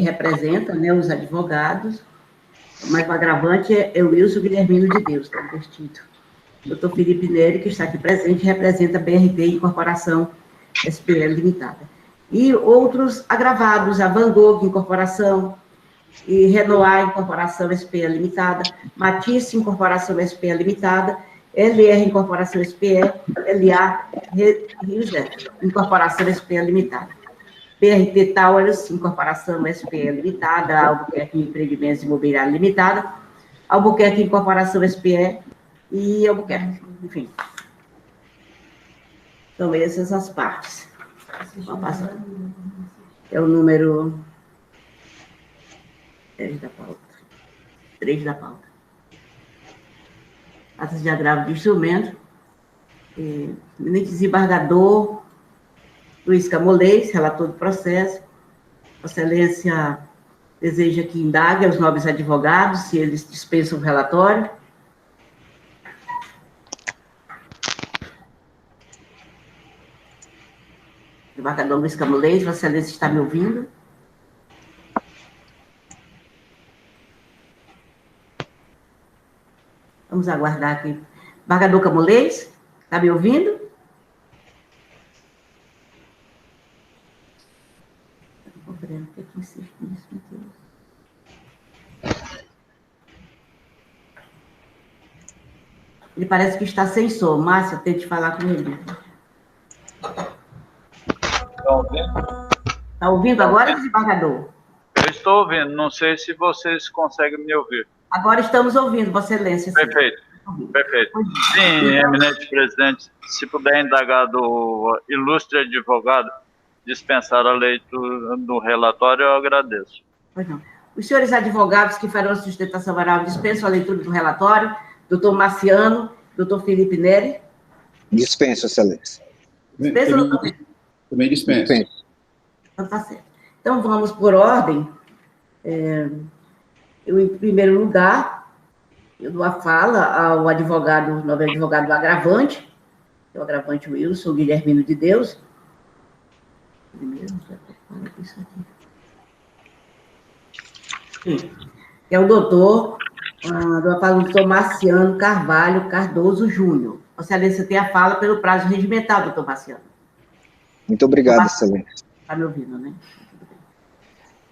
representa, né, os advogados, mas o agravante é o Wilson Guilhermino de Deus, está investido. Doutor Felipe Neri, que está aqui presente, representa a BRD Incorporação SPL Limitada. E outros agravados, a Van Gogh Incorporação, e Renoir Incorporação SPE Limitada, Matisse Incorporação SPE Limitada, LR Incorporação SPE, LA Rio Incorporação SPE Limitada, PRT Towers Incorporação SPE Limitada, Albuquerque Empreendimentos Imobiliários Limitada, Albuquerque Incorporação SPE e Albuquerque, enfim. São essas as partes. Vamos passar. É o número 3 da pauta. 3 da pauta. Atas de agravo de instrumento. Eminente desembargador Luiz Camolês, relator do processo. Vossa Excelência deseja que indague aos nobres advogados se eles dispensam o relatório. Desembargador Luiz Camolês, Vossa Excelência está me ouvindo? Vamos aguardar aqui. Desembargador Camolês, está me ouvindo? Ele parece que está sem som. Márcia, tente falar com ele. Está ouvindo? Está ouvindo agora, desembargador? Eu estou ouvindo, não sei se vocês conseguem me ouvir. Agora estamos ouvindo, Vossa Excelência. Perfeito, perfeito. Sim, eminente presidente, se puder indagar do ilustre advogado, dispensar a leitura do relatório, eu agradeço. Pois não. Os senhores advogados que farão a sustentação oral dispensam a leitura do relatório, doutor Marciano, doutor Felipe Neri? Dispenso, Excelência. Dispensa ou não? Também dispenso. Então, tá certo. Então, vamos por ordem. Eu, em primeiro lugar, eu dou a fala ao advogado, novo advogado do agravante, que é o agravante Wilson Guilhermino de Deus. Sim. É o doutor, dou a fala do doutor Marciano Carvalho Cardoso Júnior. Vossa Excelência tem a fala pelo prazo regimental, doutor Marciano. Muito obrigado, Excelência. Está me ouvindo, né?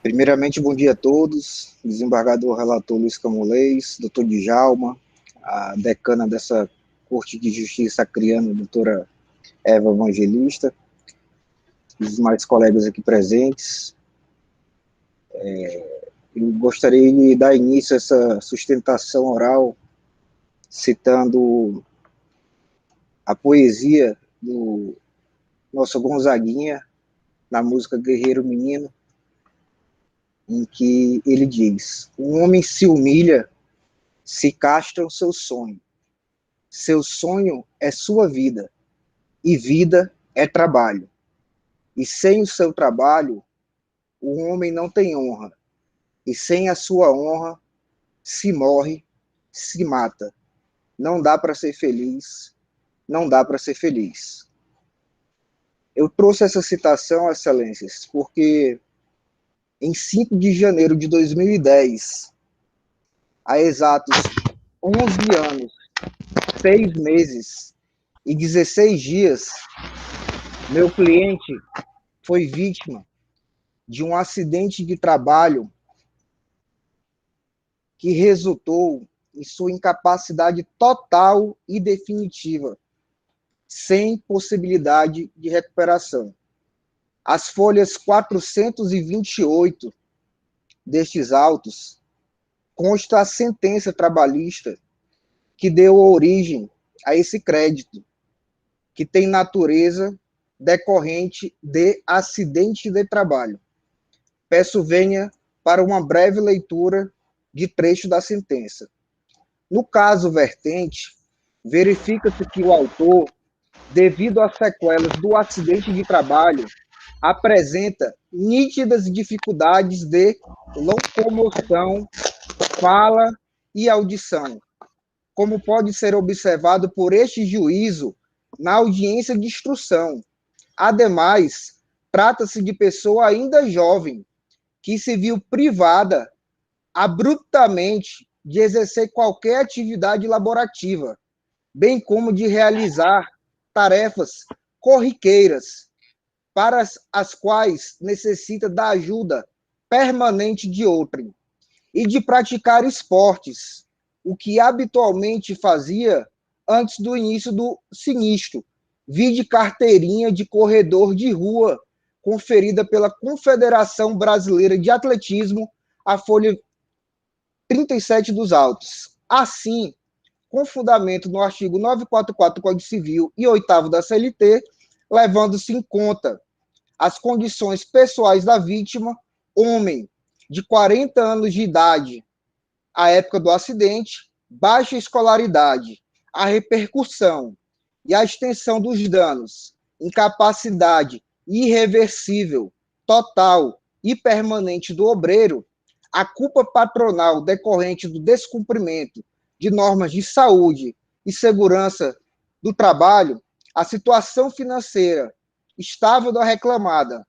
Primeiramente, bom dia a todos, desembargador relator Luiz Camolês, doutor Djalma, a decana dessa Corte de Justiça Acreana, doutora Eva Evangelista, os demais colegas aqui presentes. Eu gostaria de dar início a essa sustentação oral, citando a poesia do nosso Gonzaguinha, na música Guerreiro Menino, em que ele diz: um homem se humilha, se castra o seu sonho é sua vida, e vida é trabalho, e sem o seu trabalho, o homem não tem honra, e sem a sua honra, se morre, se mata, não dá para ser feliz, não dá para ser feliz. Eu trouxe essa citação, Excelências, porque em 5 de janeiro de 2010, há exatos 11 anos, 6 meses e 16 dias, meu cliente foi vítima de um acidente de trabalho que resultou em sua incapacidade total e definitiva, sem possibilidade de recuperação. As folhas 428 destes autos consta a sentença trabalhista que deu origem a esse crédito, que tem natureza decorrente de acidente de trabalho. Peço venha para uma breve leitura de trecho da sentença. No caso vertente, verifica-se que o autor, devido às sequelas do acidente de trabalho, apresenta nítidas dificuldades de locomoção, fala e audição, como pode ser observado por este juízo na audiência de instrução. Ademais, trata-se de pessoa ainda jovem, que se viu privada abruptamente de exercer qualquer atividade laborativa, bem como de realizar tarefas corriqueiras, para as quais necessita da ajuda permanente de outrem, e de praticar esportes, o que habitualmente fazia antes do início do sinistro, vide carteirinha de corredor de rua, conferida pela Confederação Brasileira de Atletismo, a folha 37 dos autos. Assim, com fundamento no artigo 944 do Código Civil e 8º da CLT, levando-se em conta as condições pessoais da vítima, homem de 40 anos de idade à época do acidente, baixa escolaridade, a repercussão e a extensão dos danos, incapacidade irreversível, total e permanente do obreiro, a culpa patronal decorrente do descumprimento de normas de saúde e segurança do trabalho, a situação financeira estável da reclamada,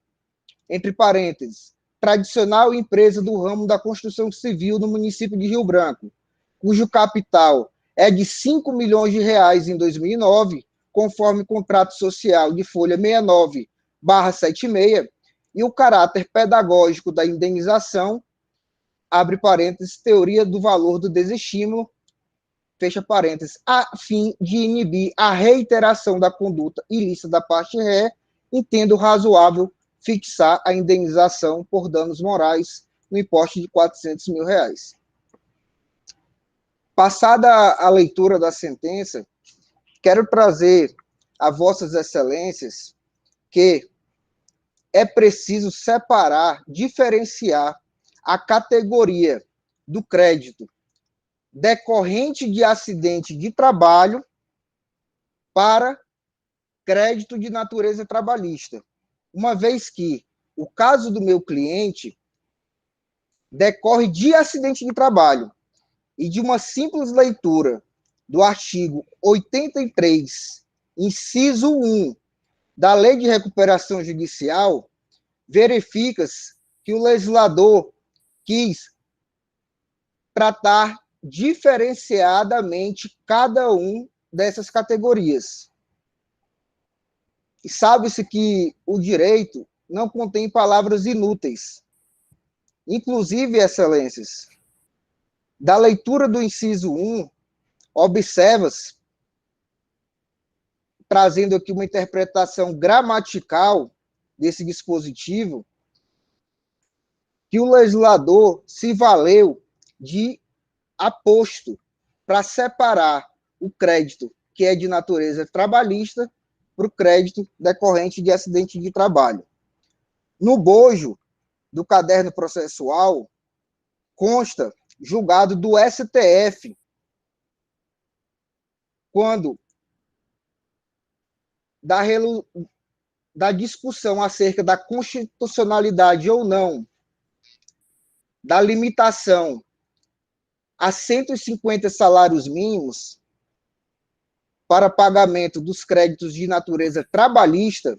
entre parênteses, tradicional empresa do ramo da construção civil no município de Rio Branco, cujo capital é de 5 milhões de reais em 2009, conforme contrato social de folha 69/76, e o caráter pedagógico da indenização, abre parênteses, teoria do valor do desestímulo, fecha parênteses, a fim de inibir a reiteração da conduta ilícita da parte ré, entendo razoável fixar a indenização por danos morais no importe de R$400 mil. Passada a leitura da sentença, quero trazer a vossas excelências que é preciso separar, diferenciar a categoria do crédito decorrente de acidente de trabalho para crédito de natureza trabalhista, uma vez que o caso do meu cliente decorre de acidente de trabalho e de uma simples leitura do artigo 83, inciso 1 da Lei de Recuperação Judicial, verifica-se que o legislador quis tratar diferenciadamente cada um dessas categorias. E sabe-se que o direito não contém palavras inúteis. Inclusive, excelências, da leitura do inciso 1, observa-se, trazendo aqui uma interpretação gramatical desse dispositivo, que o legislador se valeu de aposto para separar o crédito que é de natureza trabalhista para o crédito decorrente de acidente de trabalho. No bojo do caderno processual, consta julgado do STF, quando da discussão acerca da constitucionalidade ou não da limitação a 150 salários mínimos para pagamento dos créditos de natureza trabalhista,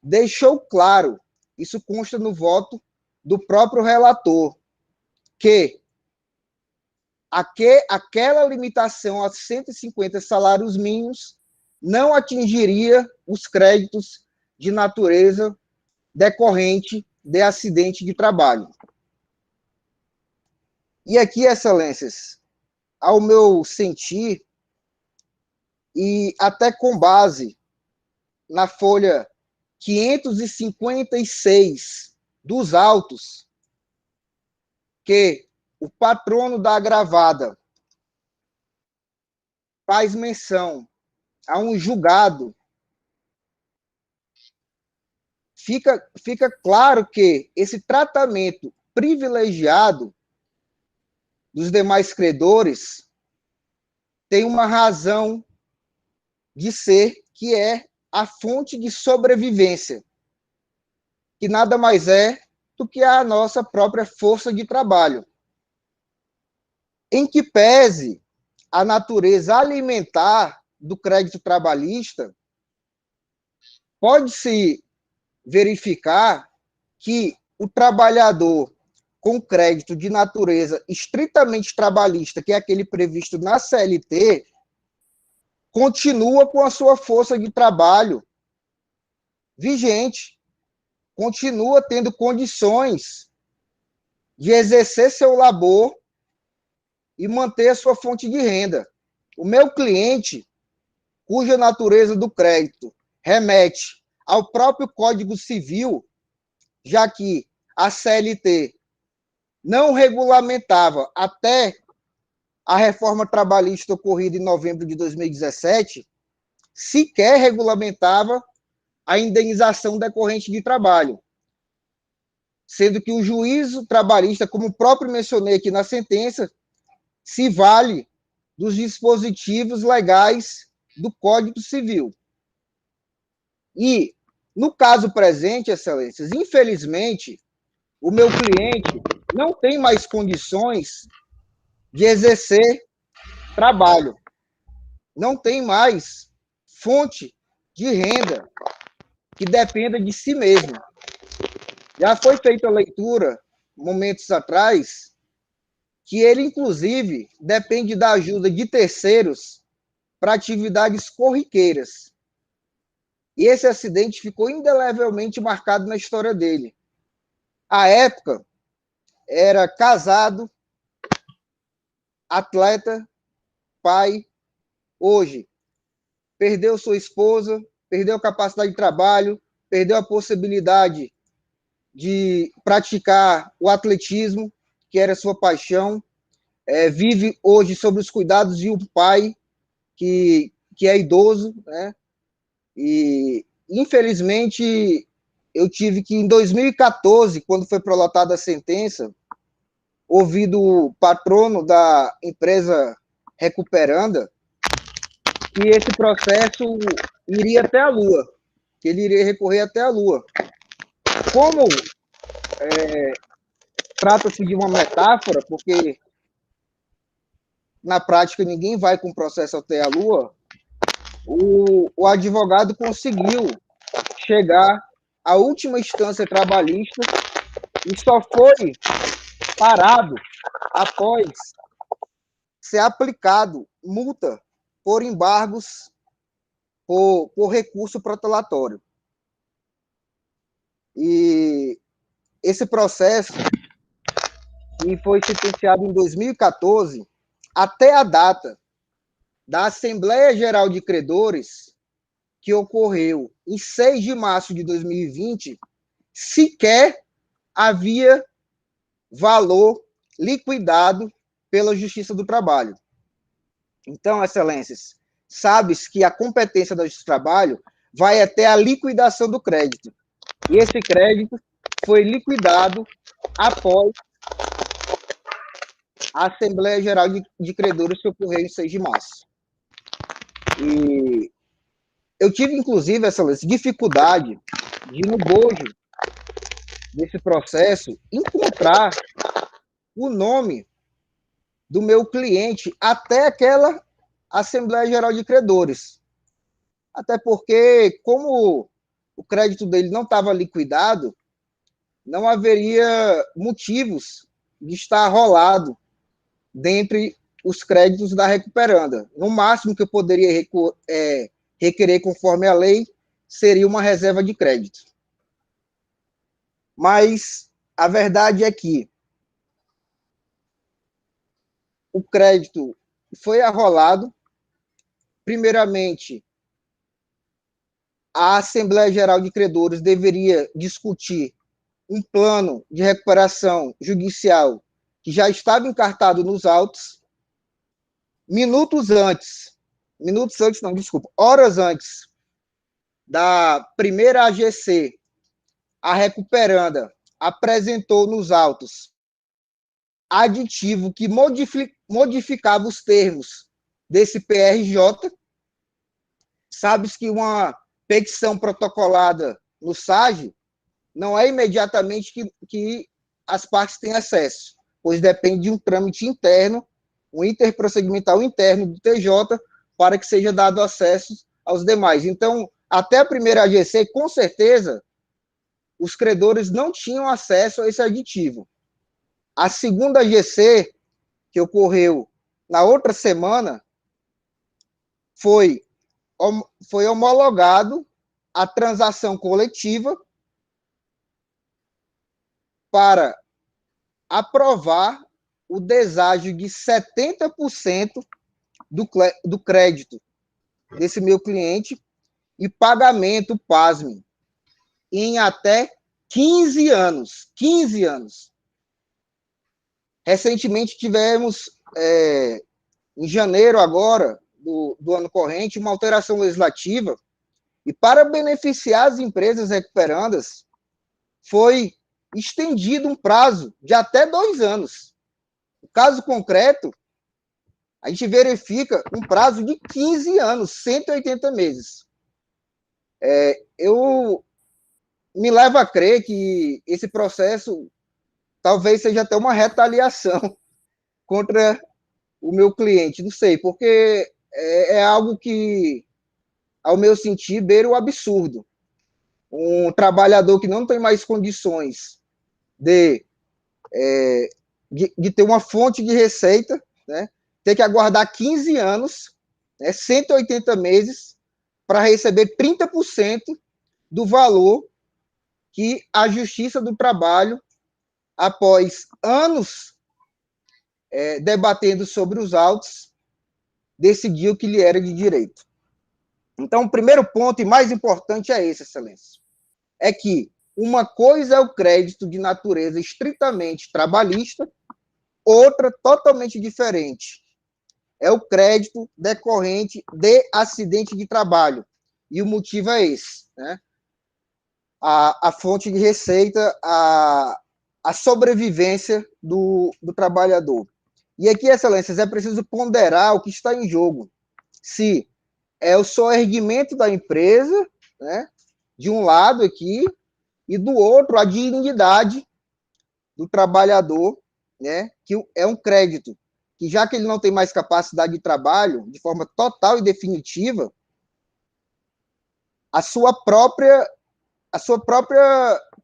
deixou claro, isso consta no voto do próprio relator, que aquela limitação a 150 salários mínimos não atingiria os créditos de natureza decorrente de acidente de trabalho. E aqui, excelências, ao meu sentir, e até com base na folha 556 dos autos, que o patrono da agravada faz menção a um julgado, fica claro que esse tratamento privilegiado dos demais credores tem uma razão de ser, que é a fonte de sobrevivência, que nada mais é do que a nossa própria força de trabalho. Em que pese a natureza alimentar do crédito trabalhista, pode-se verificar que o trabalhador com crédito de natureza estritamente trabalhista, que é aquele previsto na CLT, continua com a sua força de trabalho vigente, continua tendo condições de exercer seu labor e manter a sua fonte de renda. O meu cliente, cuja natureza do crédito remete ao próprio Código Civil, já que a CLT não regulamentava até a reforma trabalhista ocorrida em novembro de 2017, sequer regulamentava a indenização decorrente de trabalho, sendo que o juízo trabalhista, como próprio mencionei aqui na sentença, se vale dos dispositivos legais do Código Civil. E, no caso presente, excelências, infelizmente, o meu cliente não tem mais condições de exercer trabalho, não tem mais fonte de renda que dependa de si mesmo. Já foi feita a leitura, momentos atrás, que ele, inclusive, depende da ajuda de terceiros para atividades corriqueiras. E esse acidente ficou indelevelmente marcado na história dele. À época, era casado, atleta, pai. Hoje, perdeu sua esposa, perdeu a capacidade de trabalho, perdeu a possibilidade de praticar o atletismo, que era sua paixão, vive hoje sob os cuidados de um pai que é idoso, né? E, infelizmente, eu tive que, em 2014, quando foi prolatada a sentença, ouvir do patrono da empresa Recuperanda que esse processo iria até a Lua, que ele iria recorrer até a Lua. Como trata-se de uma metáfora, porque na prática ninguém vai com o processo até a Lua, o advogado conseguiu chegar à última instância trabalhista e só foi parado após ser aplicado multa por embargos por recurso protelatório. E esse processo, que foi sentenciado em 2014, até a data da Assembleia Geral de Credores, que ocorreu em 6 de março de 2020, sequer havia valor liquidado pela Justiça do Trabalho. Então, excelências, sabes que a competência da Justiça do Trabalho vai até a liquidação do crédito. E esse crédito foi liquidado após a Assembleia Geral de Credores que ocorreu em 6 de março. E eu tive, inclusive, excelência, dificuldade de, no bojo desse processo, encontrar o nome do meu cliente até aquela Assembleia Geral de Credores. Até porque, como o crédito dele não estava liquidado, não haveria motivos de estar arrolado dentre os créditos da Recuperanda. No máximo que eu poderia requerer conforme a lei seria uma reserva de crédito. Mas a verdade é que o crédito foi arrolado. Primeiramente, a Assembleia Geral de Credores deveria discutir um plano de recuperação judicial que já estava encartado nos autos. Horas antes da primeira AGC, a Recuperanda apresentou nos autos aditivo que modificava os termos desse PRJ. Sabes que uma petição protocolada no SAG não é imediatamente que as partes têm acesso, pois depende de um trâmite interno, um interprocedimental interno do TJ, para que seja dado acesso aos demais. Então, até a primeira AGC, com certeza, os credores não tinham acesso a esse aditivo. a segunda GC, que ocorreu na outra semana, foi homologado a transação coletiva para aprovar o deságio de 70% do crédito desse meu cliente e pagamento, pasme, em até 15 anos. 15 anos. Recentemente tivemos, em janeiro agora, do ano corrente, uma alteração legislativa, e para beneficiar as empresas recuperandas, foi estendido um prazo de até 2 anos. No caso concreto, a gente verifica um prazo de 15 anos, 180 meses. Eu me levo a crer que esse processo talvez seja até uma retaliação contra o meu cliente, não sei, porque é algo que, ao meu sentir, beira o absurdo. Um trabalhador que não tem mais condições de ter uma fonte de receita, né, ter que aguardar 15 anos, 180 meses, para receber 30% do valor que a Justiça do Trabalho, após anos debatendo sobre os autos, decidiu que lhe era de direito. Então, o primeiro ponto e mais importante é esse, Excelência, é que uma coisa é o crédito de natureza estritamente trabalhista, outra totalmente diferente é o crédito decorrente de acidente de trabalho. E o motivo é esse, né? A fonte de receita, a sobrevivência do trabalhador. E aqui, Excelências, é preciso ponderar o que está em jogo. Se é o soerguimento da empresa, né, de um lado aqui, e do outro, a dignidade do trabalhador, né, que é um crédito, que já que ele não tem mais capacidade de trabalho, de forma total e definitiva, a sua própria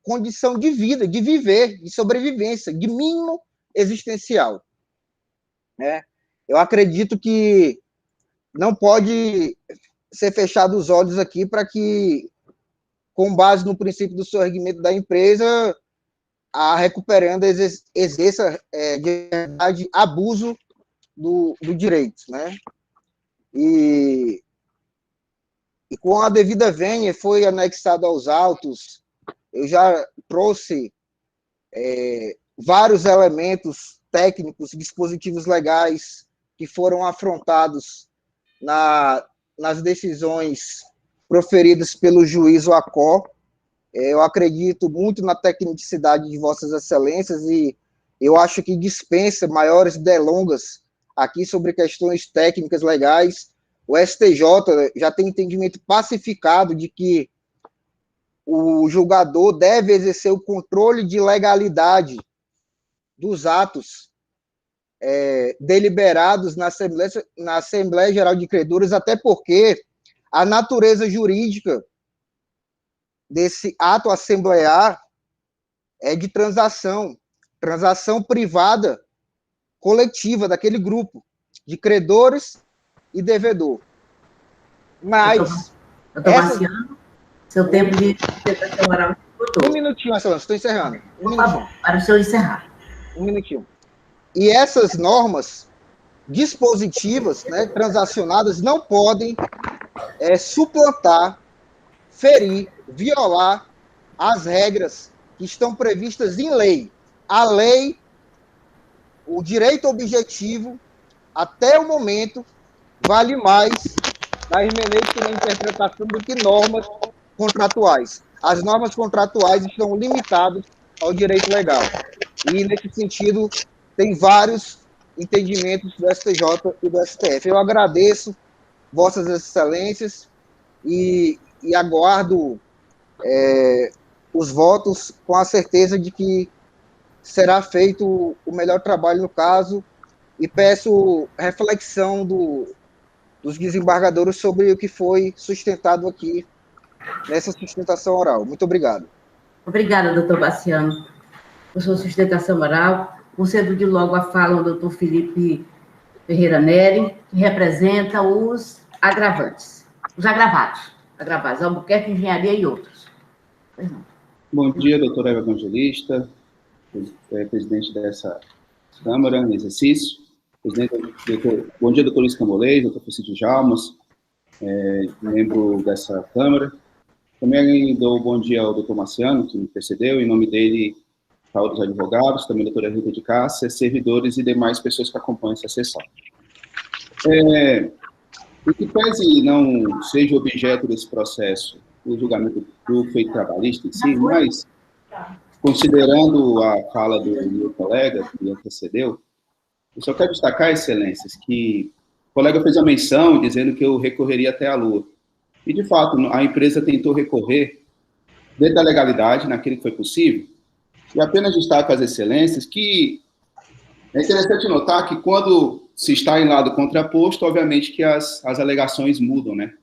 condição de vida, de viver, de sobrevivência, de mínimo existencial. Né? Eu acredito que não pode ser fechado os olhos aqui para que, com base no princípio do soerguimento da empresa, a recuperanda exerça de verdade abuso do direito. Né? E com a devida vênia foi anexado aos autos. Eu já trouxe vários elementos técnicos, dispositivos legais que foram afrontados nas decisões proferidas pelo juiz Wacó. Eu acredito muito na tecnicidade de Vossas Excelências e eu acho que dispensa maiores delongas aqui sobre questões técnicas legais. O STJ já tem entendimento pacificado de que o julgador deve exercer o controle de legalidade dos atos deliberados na Assembleia Geral de Credores, até porque a natureza jurídica desse ato assemblear é de transação privada coletiva daquele grupo de credores e devedor. Mas Marciano, seu tempo de sustentação oral esgotou. Um minutinho, Excelência, estou encerrando. Por favor, para o senhor encerrar. Um minutinho. E essas normas dispositivas, né, transacionadas, não podem suplantar, ferir, violar as regras que estão previstas em lei. A lei, o direito objetivo, até o momento, vale mais na hermenêutica e na interpretação do que normas contratuais. As normas contratuais estão limitadas ao direito legal. E, nesse sentido, tem vários entendimentos do STJ e do STF. Eu agradeço Vossas Excelências e aguardo os votos com a certeza de que será feito o melhor trabalho no caso e peço reflexão dos desembargadores sobre o que foi sustentado aqui nessa sustentação oral. Muito obrigado. Obrigada, doutor Baciano, por sua sustentação oral. concedo logo a fala ao doutor Felipe Ferreira Neri, que representa os agravantes, os agravados, Albuquerque Engenharia e outros. Pois não. Bom dia, doutora Eva Evangelista, presidente dessa Câmara em exercício. Bom dia, doutor Luiz Camolês, doutor Francisco Jalmas, membro dessa Câmara. Também dou bom dia ao doutor Marciano, que me precedeu, em nome dele, para os advogados, também a doutora Rita de Cássia, servidores e demais pessoas que acompanham essa sessão. O que pese não seja objeto desse processo, o julgamento do feito trabalhista em si, mas, considerando a fala do meu colega, que me antecedeu, eu só quero destacar, excelências, que o colega fez a menção dizendo que eu recorreria até a Lua. E, de fato, a empresa tentou recorrer dentro da legalidade, naquilo que foi possível, e apenas destaco às excelências que é interessante notar que quando se está em lado contraposto, obviamente que as alegações mudam, né?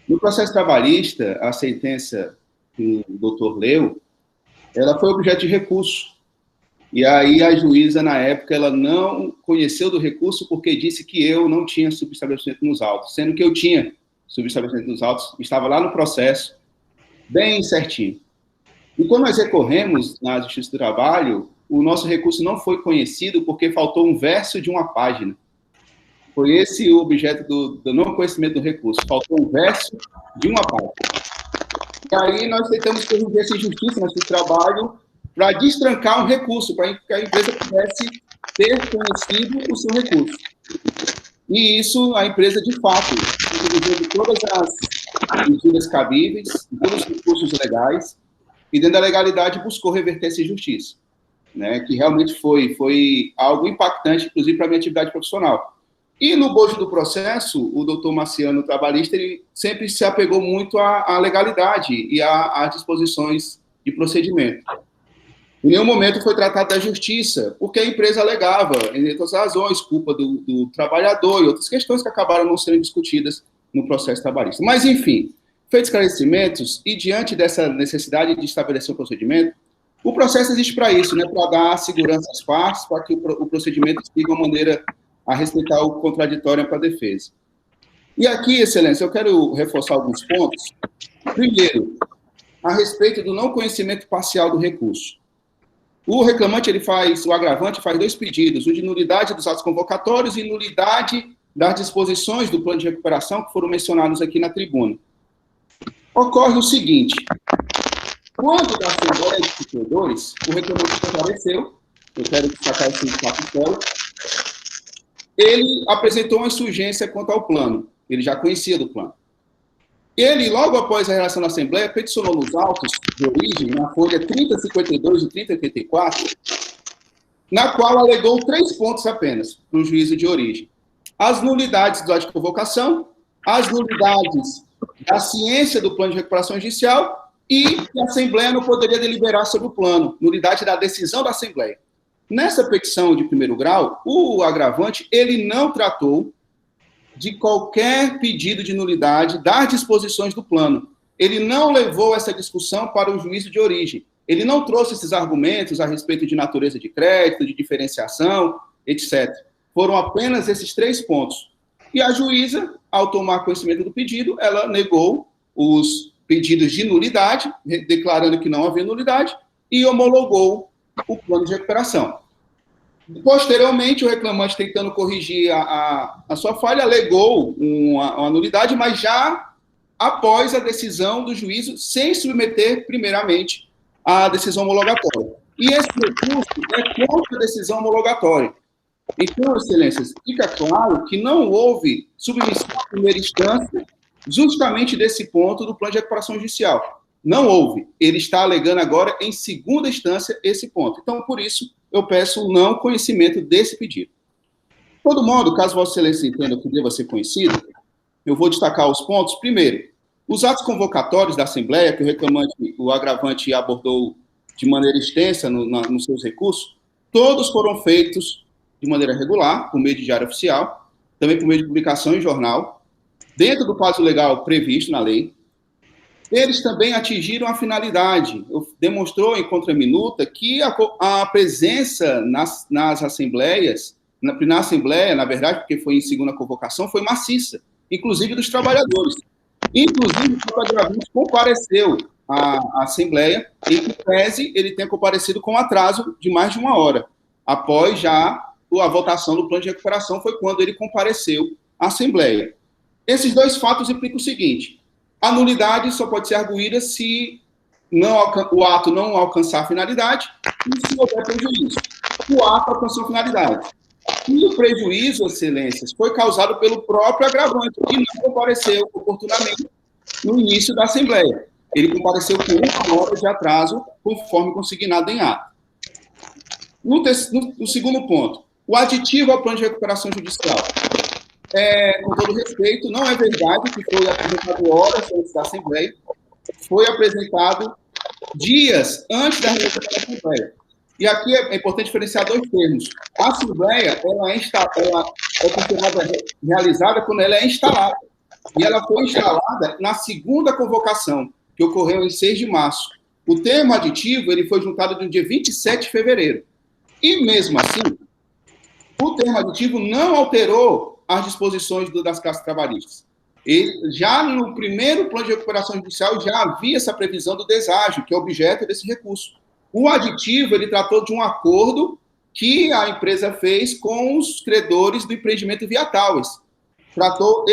No processo trabalhista, a sentença que o doutor leu, ela foi objeto de recurso. E aí a juíza, na época, ela não conheceu do recurso porque disse que eu não tinha subestabelecimento nos autos, sendo que eu tinha subestabelecimento nos autos, estava lá no processo, bem certinho. E quando nós recorremos na Justiça do Trabalho, o nosso recurso não foi conhecido porque faltou um verso de uma página. Foi esse o objeto do não conhecimento do recurso. Faltou um verso de uma página. E aí nós tentamos corrigir essa injustiça no Justiça do Trabalho para destrancar um recurso, para que a empresa pudesse ter conhecido o seu recurso. E isso, a empresa, de fato, utilizou todas as medidas cabíveis, todos os recursos legais, e dentro da legalidade buscou reverter essa injustiça, né, que realmente foi algo impactante, inclusive, para a minha atividade profissional. E no bojo do processo, o doutor Marciano, trabalhista, ele sempre se apegou muito à legalidade e às disposições de procedimento. Em nenhum momento foi tratado da justiça, porque a empresa alegava, entre outras razões, culpa do trabalhador e outras questões que acabaram não sendo discutidas no processo trabalhista. Mas, enfim, feitos esclarecimentos e diante dessa necessidade de estabelecer um procedimento, o processo existe para isso, né, para dar segurança às partes, para que o procedimento siga uma maneira a respeitar o contraditório para a defesa. E aqui, excelência, eu quero reforçar alguns pontos. Primeiro, a respeito do não conhecimento parcial do recurso. O reclamante, o agravante faz dois pedidos, o de nulidade dos atos convocatórios e nulidade das disposições do plano de recuperação que foram mencionados aqui na tribuna. Ocorre o seguinte, quando da Assembleia de Procuradores, o reclamante compareceu, eu quero destacar esse fato histórico, ele apresentou uma insurgência quanto ao plano, ele já conhecia do plano. Ele, logo após a realização da Assembleia, peticionou nos autos de origem, na folha 3052 e 3084, na qual alegou 3 pontos apenas para o juízo de origem. As nulidades do ato de convocação, as nulidades da ciência do plano de recuperação judicial e que a Assembleia não poderia deliberar sobre o plano, nulidade da decisão da Assembleia. Nessa petição de primeiro grau, o agravante, ele não tratou de qualquer pedido de nulidade das disposições do plano. Ele não levou essa discussão para o juízo de origem. Ele não trouxe esses argumentos a respeito de natureza de crédito, de diferenciação, etc. Foram apenas esses 3 pontos. E a juíza, ao tomar conhecimento do pedido, ela negou os pedidos de nulidade, declarando que não havia nulidade, e homologou o plano de recuperação. Posteriormente, o reclamante, tentando corrigir a sua falha, alegou uma nulidade, mas já após a decisão do juízo, sem submeter, primeiramente, a decisão homologatória. E esse recurso é contra a decisão homologatória. Então, excelências, fica claro que não houve submissão à primeira instância justamente desse ponto do plano de recuperação judicial. Não houve. Ele está alegando agora, em segunda instância, esse ponto. Então, por isso, eu peço o não conhecimento desse pedido. De todo modo, caso Vossa Excelência entenda que deva ser conhecido, eu vou destacar os pontos. Primeiro, os atos convocatórios da Assembleia, que o agravante abordou de maneira extensa nos seus recursos, todos foram feitos de maneira regular, por meio de diário oficial, também por meio de publicação em jornal, dentro do prazo legal previsto na lei. Eles também atingiram a finalidade. Demonstrou em contraminuta que a presença nas assembleias, na Assembleia, na verdade, porque foi em segunda convocação, foi maciça, inclusive dos trabalhadores. Inclusive, o próprio agravante compareceu à Assembleia, em que tese ele tenha comparecido com atraso de mais de 1 hora. Após já a votação do plano de recuperação, foi quando ele compareceu à Assembleia. Esses 2 fatos implicam o seguinte: a nulidade só pode ser arguída se o ato não alcançar a finalidade e se houver prejuízo. O ato alcançou a finalidade. E o prejuízo, excelências, foi causado pelo próprio agravante, que não compareceu oportunamente no início da Assembleia. Ele compareceu com 1 hora de atraso, conforme consignado em ato. No segundo ponto, o aditivo ao plano de recuperação judicial. Com todo respeito, não é verdade que foi apresentado horas antes da Assembleia, foi apresentado dias antes da reunião da Assembleia. E aqui é importante diferenciar 2 termos. A Assembleia ela é considerada realizada quando ela é instalada. E ela foi instalada na segunda convocação, que ocorreu em 6 de março. O termo aditivo ele foi juntado no dia 27 de fevereiro. E, mesmo assim, o termo aditivo não alterou as disposições das classes trabalhistas. Já no primeiro plano de recuperação judicial já havia essa previsão do deságio, que é objeto desse recurso. O aditivo, ele tratou de um acordo que a empresa fez com os credores do empreendimento Via Towers. Tratou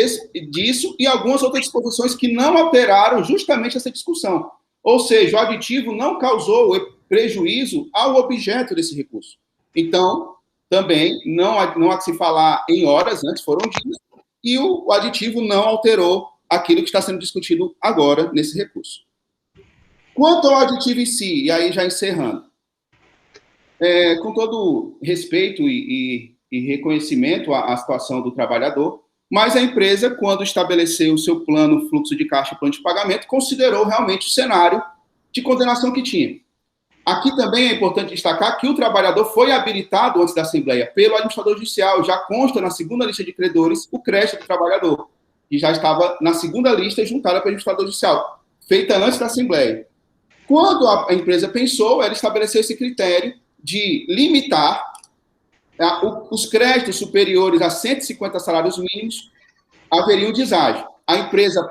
disso e algumas outras disposições que não alteraram justamente essa discussão. Ou seja, o aditivo não causou prejuízo ao objeto desse recurso. Então, também não há que se falar em horas, antes foram dias, e o aditivo não alterou aquilo que está sendo discutido agora nesse recurso. Quanto ao aditivo em si, e aí já encerrando, com todo respeito e reconhecimento à situação do trabalhador, mas a empresa, quando estabeleceu o seu plano fluxo de caixa e plano de pagamento, considerou realmente o cenário de condenação que tinha. Aqui também é importante destacar que o trabalhador foi habilitado antes da Assembleia pelo administrador judicial, já consta na segunda lista de credores o crédito do trabalhador, que já estava na segunda lista juntada pelo administrador judicial, feita antes da Assembleia. Quando a empresa pensou, ela estabeleceu esse critério de limitar os créditos superiores a 150 salários mínimos, haveria um deságio. A empresa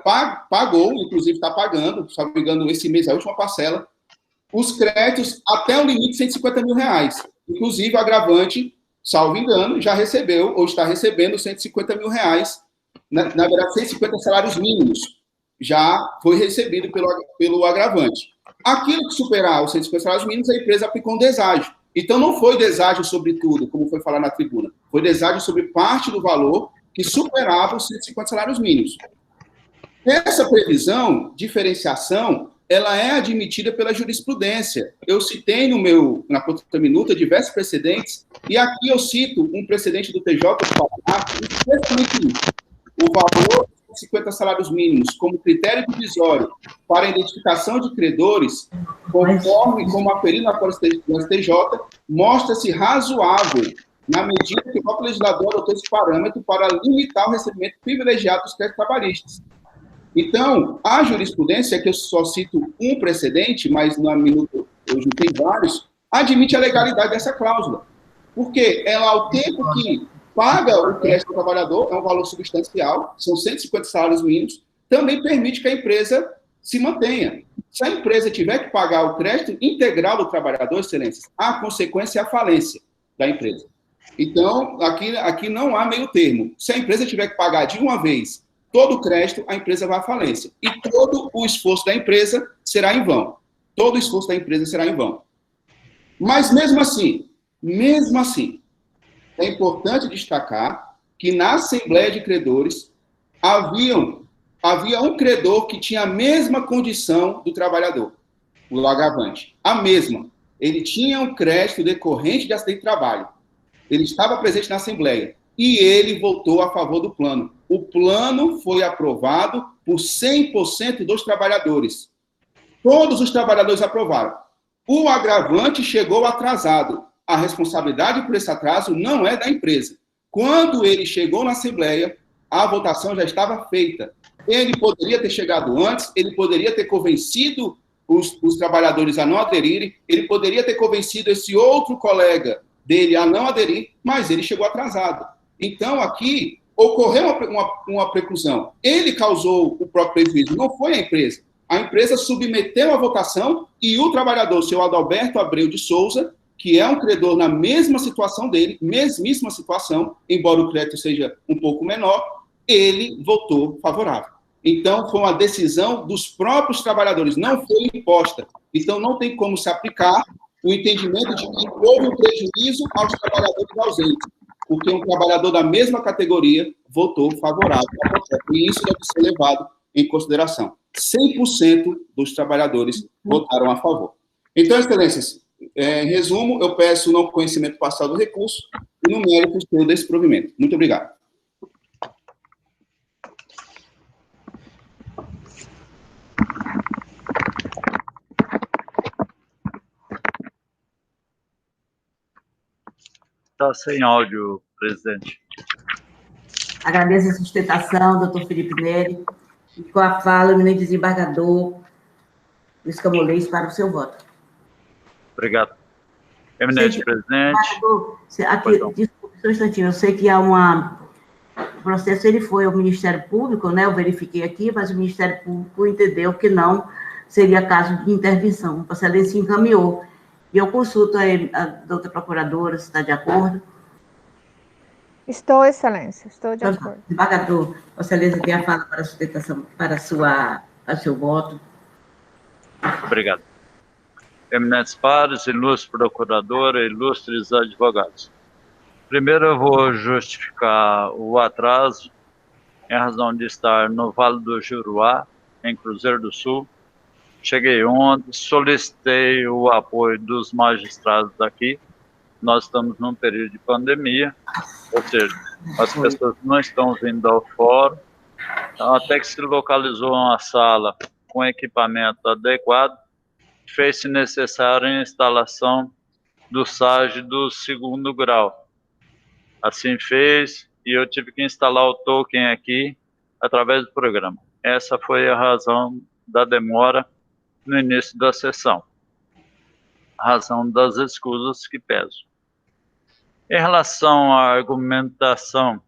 pagou, inclusive está pagando, se não me engano, esse mês, a última parcela, os créditos até o limite de 150 mil reais. Inclusive, o agravante, salvo engano, já recebeu ou está recebendo 150 mil reais, na verdade, 150 salários mínimos, já foi recebido pelo agravante. Aquilo que superar os 150 salários mínimos, a empresa aplicou um deságio. Então, não foi deságio sobre tudo, como foi falado na tribuna. Foi deságio sobre parte do valor que superava os 150 salários mínimos. Essa previsão, diferenciação, ela é admitida pela jurisprudência. Eu citei na contra-minuta diversos precedentes, e aqui eu cito um precedente do TJ do Paraná, especialmente o valor de 50 salários mínimos como critério divisório para a identificação de credores, conforme como aferido na STJ, mostra-se razoável na medida que o próprio legislador adotou esse parâmetro para limitar o recebimento privilegiado dos créditos trabalhistas. Então, a jurisprudência, que eu só cito um precedente, mas na minuta eu juntei vários, admite a legalidade dessa cláusula. Porque ela, ao tempo que paga o crédito ao trabalhador, é um valor substancial, são 150 salários mínimos, também permite que a empresa se mantenha. Se a empresa tiver que pagar o crédito integral do trabalhador, excelências, a consequência é a falência da empresa. Então, aqui não há meio termo. Se a empresa tiver que pagar de uma vez todo o crédito, a empresa vai à falência. E todo o esforço da empresa será em vão. Todo o esforço da empresa será em vão. Mas, mesmo assim, é importante destacar que na Assembleia de Credores havia um credor que tinha a mesma condição do trabalhador, o agravante. A mesma. Ele tinha um crédito decorrente de acidente de trabalho. Ele estava presente na Assembleia. E ele votou a favor do plano. O plano foi aprovado por 100% dos trabalhadores. Todos os trabalhadores aprovaram. O agravante chegou atrasado. A responsabilidade por esse atraso não é da empresa. Quando ele chegou na Assembleia, A votação já estava feita. Ele poderia ter chegado antes, ele poderia ter convencido os trabalhadores a não aderirem, ele poderia ter convencido esse outro colega dele a não aderir, mas ele chegou atrasado. Então, aqui, ocorreu uma preclusão. Ele causou o próprio prejuízo, não foi a empresa. A empresa submeteu a votação e o trabalhador, o senhor Adalberto Abreu de Souza, que é um credor na mesma situação dele, mesmíssima situação, embora o crédito seja um pouco menor, ele votou favorável. Então, foi uma decisão dos próprios trabalhadores, não foi imposta. Então, não tem como se aplicar o entendimento de que houve um prejuízo aos trabalhadores ausentes, porque um trabalhador da mesma categoria votou favorável ao projeto, e isso deve ser levado em consideração. 100% dos trabalhadores votaram a favor. Então, excelências, em resumo, eu peço o não conhecimento parcial do recurso e no mérito pelo desprovimento. Muito obrigado. Está sem áudio, presidente. Agradeço a sustentação, doutor Felipe Neri. E com a fala, o eminente desembargador Luiz Camolês para o seu voto. Obrigado. Eminente presidente. Aqui, desculpe, só um instantinho, eu sei que há o processo ele foi ao Ministério Público, né? Eu verifiquei aqui, mas o Ministério Público entendeu que não seria caso de intervenção. A excelência encaminhou. E eu consulto a doutora procuradora se está de acordo. Estou, excelência, estou de acordo. Desembargador, a excelência tem a fala para a sustentação, para seu voto. Obrigado. Eminentes pares, ilustre procuradora, ilustres advogados. Primeiro eu vou justificar o atraso em razão de estar no Vale do Juruá, em Cruzeiro do Sul. Cheguei ontem, solicitei o apoio dos magistrados daqui. Nós estamos num período de pandemia, ou seja, as pessoas não estão vindo ao fórum. Então, até que se localizou uma sala com equipamento adequado, fez-se necessária a instalação do SAG do 2º grau. Assim fez, e eu tive que instalar o token aqui através do programa. Essa foi a razão da demora no início da sessão. A razão das escusas que pesam. Em relação à argumentação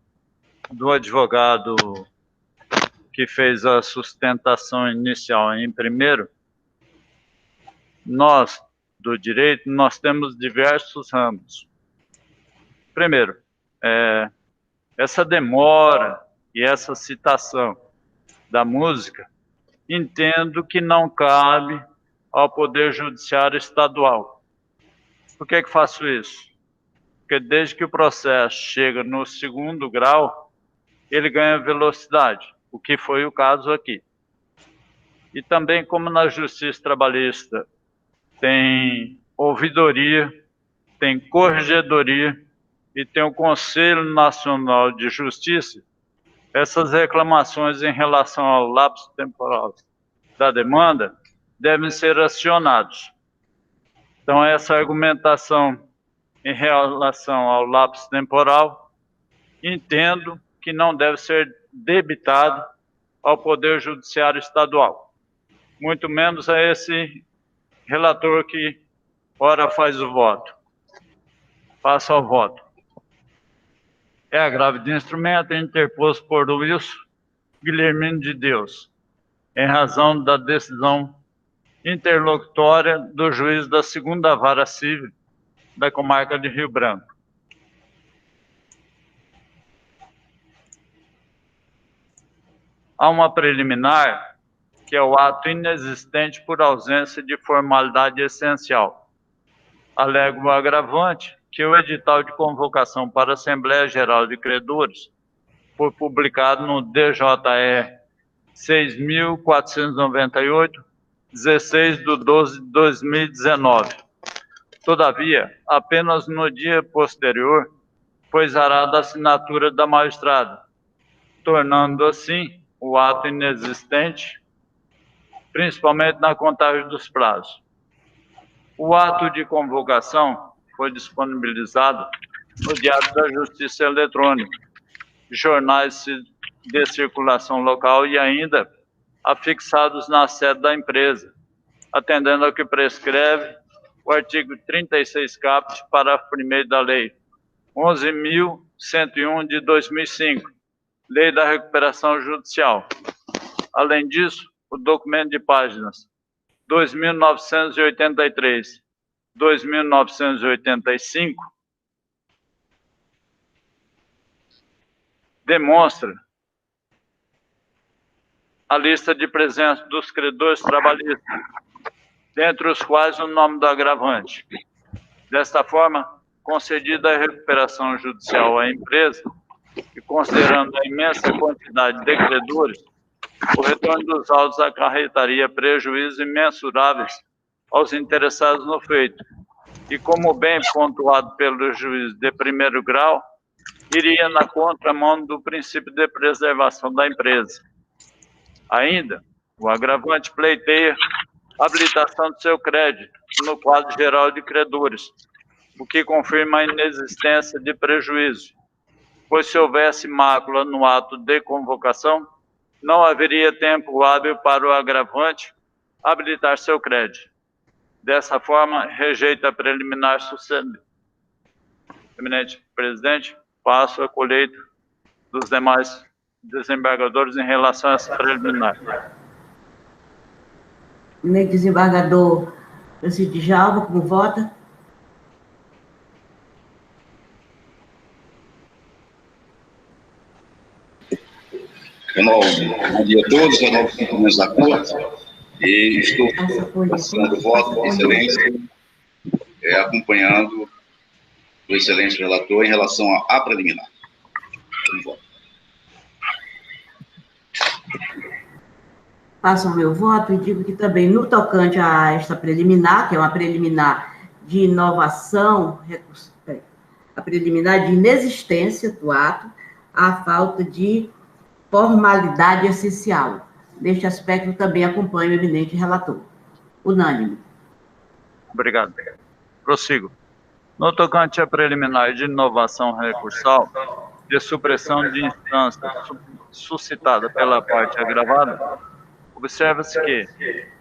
do advogado que fez a sustentação inicial em primeiro, nós, do direito, nós temos diversos ramos. Primeiro, essa demora e essa citação da música, entendo que não cabe ao Poder Judiciário Estadual. Por que faço isso? Porque desde que o processo chega no 2º grau, ele ganha velocidade, o que foi o caso aqui. E também, como na Justiça Trabalhista tem ouvidoria, tem corregedoria e tem o Conselho Nacional de Justiça, essas reclamações em relação ao lapso temporal da demanda devem ser acionados. Então, essa argumentação em relação ao lapso temporal, entendo que não deve ser debitado ao Poder Judiciário Estadual, muito menos a esse relator que, ora, faz o voto. Faça o voto. É agravo de instrumento interposto por Wilson Guilhermino de Deus, em razão da decisão interlocutória do juiz da 2ª Vara Civil da comarca de Rio Branco. Há uma preliminar, que é o ato inexistente por ausência de formalidade essencial. Alego o agravante que o edital de convocação para a Assembleia Geral de Credores foi publicado no DJE 6.498, 16/12/2019. Todavia, apenas no dia posterior foi zarada a assinatura da magistrada, tornando assim o ato inexistente, principalmente na contagem dos prazos. O ato de convocação foi disponibilizado no Diário da Justiça Eletrônica, jornais de circulação local e ainda afixados na sede da empresa, atendendo ao que prescreve o artigo 36 caput, parágrafo 1º da Lei 11.101 de 2005, Lei da Recuperação Judicial. Além disso, o documento de páginas 2.983, 2.985 demonstra a lista de presença dos credores trabalhistas, dentre os quais o nome do agravante. Desta forma, concedida a recuperação judicial à empresa, e considerando a imensa quantidade de credores, o retorno dos autos acarretaria prejuízos imensuráveis aos interessados no feito, e como bem pontuado pelo juiz de primeiro grau, iria na contramão do princípio de preservação da empresa. Ainda, o agravante pleiteia a habilitação do seu crédito no quadro geral de credores, o que confirma a inexistência de prejuízo, pois se houvesse mácula no ato de convocação, não haveria tempo hábil para o agravante habilitar seu crédito. Dessa forma, rejeita a preliminar sucedida. Eminente presidente, passo a colheita dos demais desembargadores em relação a essa preliminar. Eminente desembargador Francisco Djalma, como vota? Bom dia a todos, renovo os cumprimentos da Corte e estou passando o voto de excelência, acompanhando o excelente relator em relação à preliminar. Faço o meu voto e digo que também, no tocante a esta preliminar, que é uma preliminar de inovação, a preliminar de inexistência do ato, a falta de formalidade essencial. Neste aspecto, também acompanho o eminente relator. Unânime. Obrigado. Prossigo. No tocante à preliminar de inovação recursal, de supressão de instância suscitada pela parte agravada, observa-se que,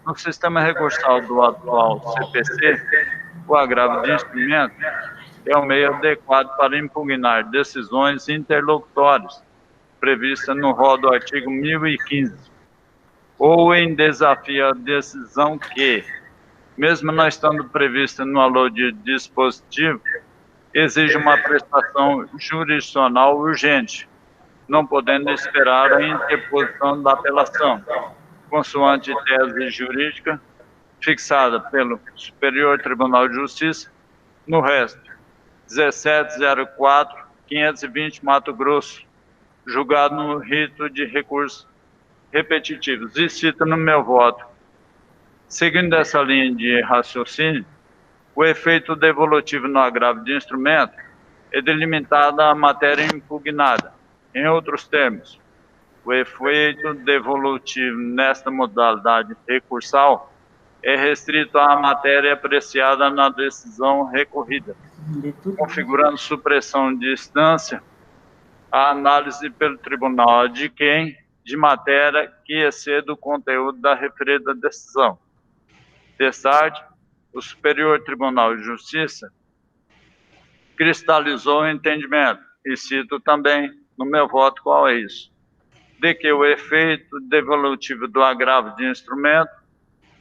no sistema recursal do atual CPC, o agravo de instrumento é o meio adequado para impugnar decisões interlocutórias, prevista no rol do artigo 1015, ou em desafio à decisão que, mesmo não estando prevista no alô de dispositivo, exige uma prestação jurisdicional urgente, não podendo esperar a interposição da apelação, consoante tese jurídica fixada pelo Superior Tribunal de Justiça, no resto, 1704-520 Mato Grosso, julgado no rito de recursos repetitivos. E cito no meu voto: seguindo essa linha de raciocínio, o efeito devolutivo no agravo de instrumento é delimitado à matéria impugnada. Em outros termos, o efeito devolutivo nesta modalidade recursal é restrito à matéria apreciada na decisão recorrida, configurando supressão de instância a análise pelo tribunal de quem de matéria que exceda o conteúdo da referida decisão. Destarte, o Superior Tribunal de Justiça cristalizou o entendimento, e cito também no meu voto qual é isso, de que o efeito devolutivo do agravo de instrumento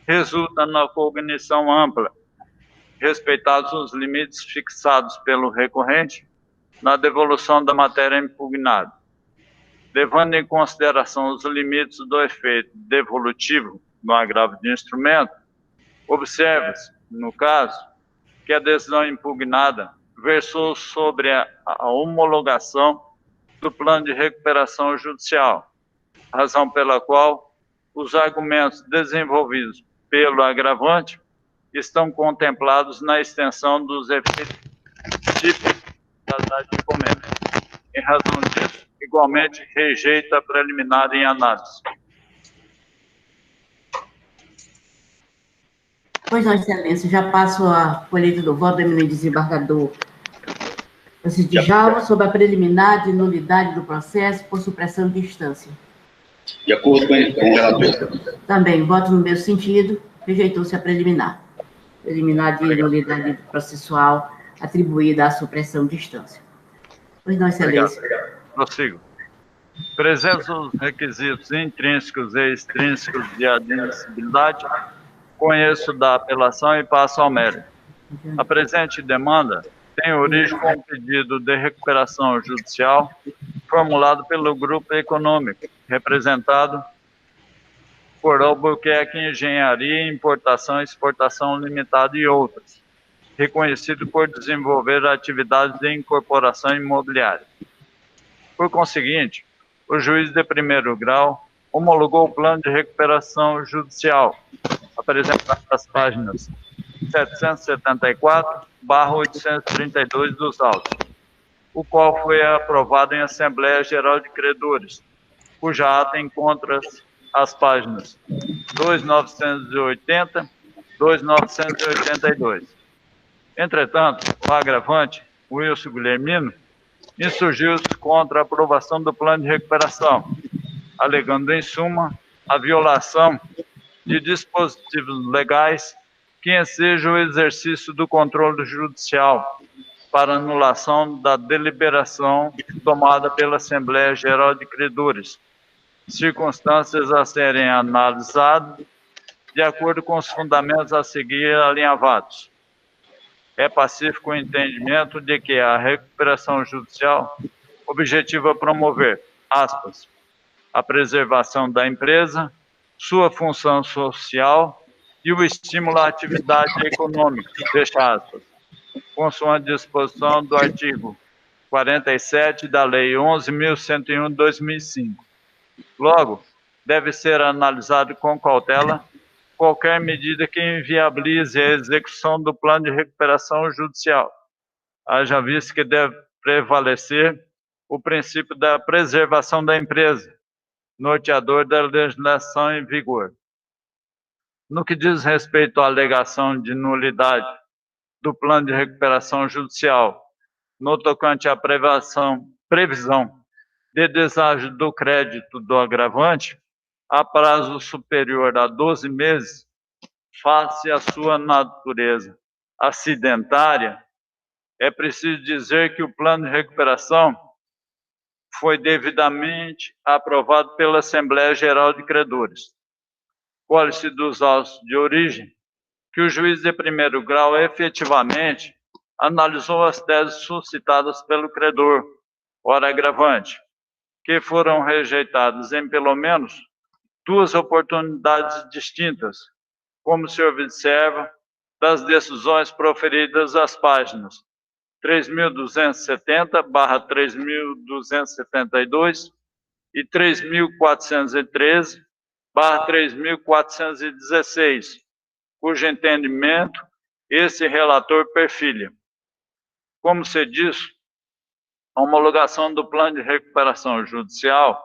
resulta na cognição ampla, respeitados os limites fixados pelo recorrente na devolução da matéria impugnada. Levando em consideração os limites do efeito devolutivo no agravo de instrumento, observa-se, no caso, que a decisão impugnada versou sobre a homologação do plano de recuperação judicial, razão pela qual os argumentos desenvolvidos pelo agravante estão contemplados na extensão dos efeitos típicos da dade de comércio. Em razão disso, igualmente rejeita a preliminar em análise. Pois não, excelência, já passo a colheita do voto do eminente desembargador Francisco Djalma, sobre a preliminar de nulidade do processo por supressão de instância. De acordo com o relator. Também, voto no mesmo sentido, rejeitou-se a preliminar. Preliminar de nulidade processual atribuída à supressão de instância. Pois não, excelência. Prossigo. Presentes os requisitos intrínsecos e extrínsecos de admissibilidade, conheço da apelação e passo ao mérito. A presente demanda tem origem com um pedido de recuperação judicial formulado pelo Grupo Econômico, representado por Albuquerque Engenharia, Importação e Exportação Limitada e outros, reconhecido por desenvolver atividades de incorporação imobiliária. Por conseguinte, o juiz de primeiro grau homologou o plano de recuperação judicial, apresentado nas páginas 774/832 dos autos, o qual foi aprovado em Assembleia Geral de Credores, cuja ata encontra-se as páginas 2980, 2982. Entretanto, o agravante, Wilson Guilhermino, insurgiu-se contra a aprovação do plano de recuperação, alegando, em suma, a violação de dispositivos legais que ensejam o exercício do controle judicial para anulação da deliberação tomada pela Assembleia Geral de Credores, circunstâncias a serem analisadas de acordo com os fundamentos a seguir alinhavados. É pacífico o entendimento de que a recuperação judicial objetiva promover, aspas, a preservação da empresa, sua função social e o estímulo à atividade econômica, fecha aspas, consoante disposição do artigo 47 da Lei 11.101 de 2005. Logo, deve ser analisado com cautela qualquer medida que inviabilize a execução do plano de recuperação judicial, haja visto que deve prevalecer o princípio da preservação da empresa, norteador da legislação em vigor. No que diz respeito à alegação de nulidade do plano de recuperação judicial, no tocante à previsão de deságio do crédito do agravante, a prazo superior a 12 meses, face à sua natureza acidentária, é preciso dizer que o plano de recuperação foi devidamente aprovado pela Assembleia Geral de Credores. Colhe-se dos autos de origem que o juiz de primeiro grau efetivamente analisou as teses suscitadas pelo credor, ora agravante, que foram rejeitadas em pelo menos duas oportunidades distintas, como se observa das decisões proferidas às páginas 3.270/3.272 e 3.413/3.416, cujo entendimento esse relator perfilha. Como se diz, a homologação do plano de recuperação judicial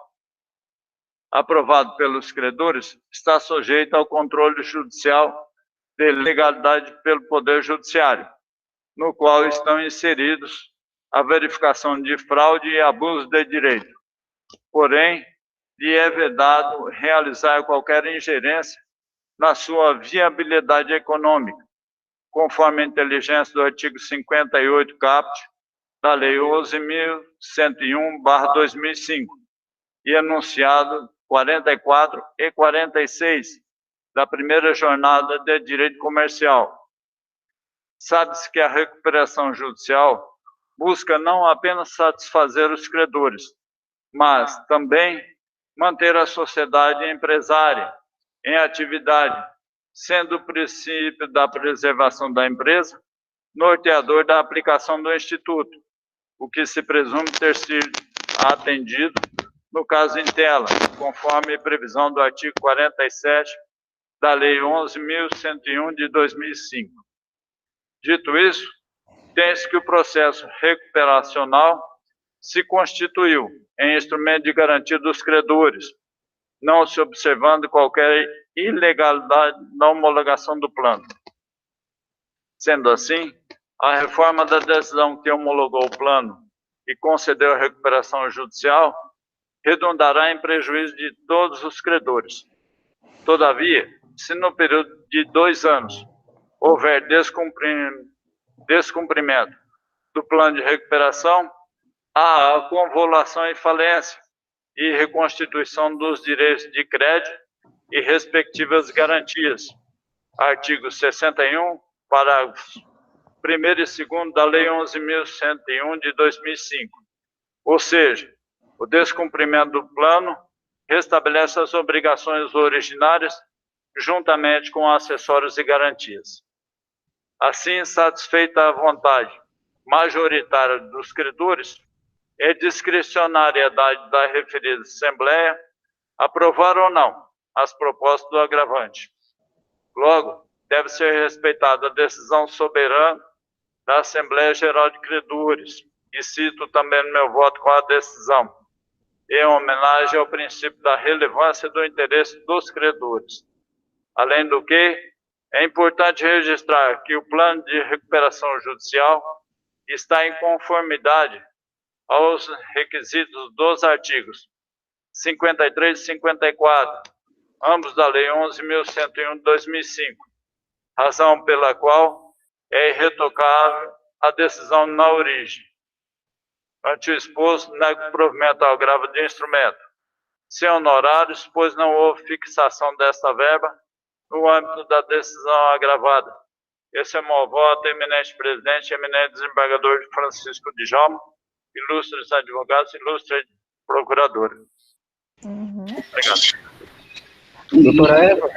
aprovado pelos credores está sujeita ao controle judicial de legalidade pelo Poder Judiciário, no qual estão inseridos a verificação de fraude e abuso de direito. Porém, lhe é vedado realizar qualquer ingerência na sua viabilidade econômica, conforme a inteligência do artigo 58 caput da Lei 11.101/2005 e enunciado 44 e 46 da primeira jornada de direito comercial. Sabe-se que a recuperação judicial busca não apenas satisfazer os credores, mas também manter a sociedade empresária em atividade, sendo o princípio da preservação da empresa norteador da aplicação do Instituto, o que se presume ter sido atendido no caso em tela, conforme previsão do artigo 47 da Lei 11.101 de 2005. Dito isso, tem-se que o processo recuperacional se constituiu em instrumento de garantia dos credores, não se observando qualquer ilegalidade na homologação do plano. Sendo assim, a reforma da decisão que homologou o plano e concedeu a recuperação judicial redundará em prejuízo de todos os credores. Todavia, se no período de 2 anos houver descumprimento do plano de recuperação, há a convolução e falência e reconstituição dos direitos de crédito e respectivas garantias. Artigo 61, parágrafos 1º e 2º da Lei 11.101 de 2005. Ou seja, o descumprimento do plano restabelece as obrigações originárias juntamente com acessórios e garantias. Assim, satisfeita a vontade majoritária dos credores, é discricionariedade da referida Assembleia aprovar ou não as propostas do agravante. Logo, deve ser respeitada a decisão soberana da Assembleia Geral de Credores, e cito também no meu voto com a decisão, em homenagem ao princípio da relevância do interesse dos credores. Além do que, é importante registrar que o plano de recuperação judicial está em conformidade aos requisitos dos artigos 53 e 54, ambos da Lei 11.101 de 2005, razão pela qual é irretocável a decisão na origem. Ante o exposto, nego provimento ao agravo de instrumento, sem honorários, pois não houve fixação desta verba no âmbito da decisão agravada. Esse é o meu voto, eminente presidente, eminente desembargador Francisco Djalma, ilustres advogados, ilustres procuradores. Obrigado. Doutora Eva,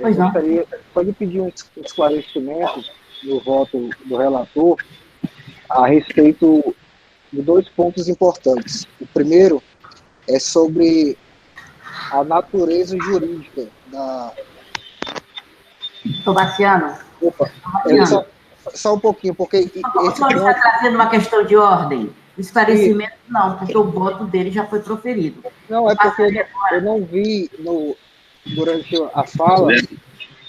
gostaria só de pedir um esclarecimento no voto do relator a respeito de 2 pontos importantes. O primeiro é sobre a natureza jurídica da... Tobaciano. Opa, só um pouquinho, porque... O senhor está trazendo uma questão de ordem. Esclarecimento não, porque o voto dele já foi proferido. Não, é porque eu não vi durante a fala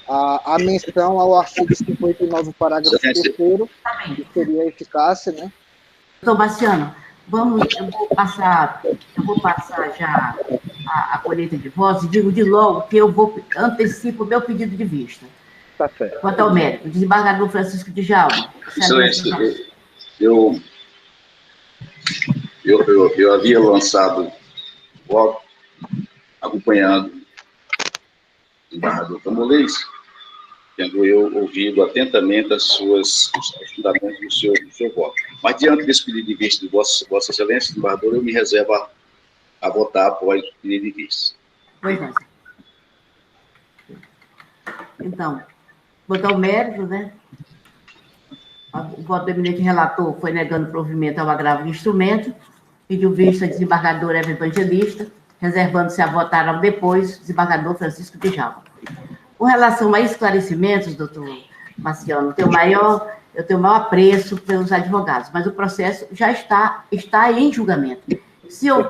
a menção ao artigo 59, parágrafo 3º, que seria a eficácia, né? Tobaciano, eu vou passar já a colheita de votos e digo de logo que eu antecipo o meu pedido de vista. Tá certo. Quanto ao mérito, desembargador Francisco Djalma. Excelência, eu havia lançado voto acompanhando o desembargador Camolês, tendo eu ouvido atentamente os fundamentos do seu voto. Mas, diante desse pedido de vista de Vossa Excelência, desembargador, eu me reservo a votar após o pedido de vista. Pois não. Então, botar o mérito, né? O voto do eminente relator foi negando provimento ao agravo de instrumento, pediu vista a desembargador Eva Evangelista, reservando-se a votar ao depois, desembargador Francisco Djalma. Com relação a esclarecimentos, doutor Marciano, eu tenho maior apreço pelos advogados, mas o processo já está em julgamento. Se eu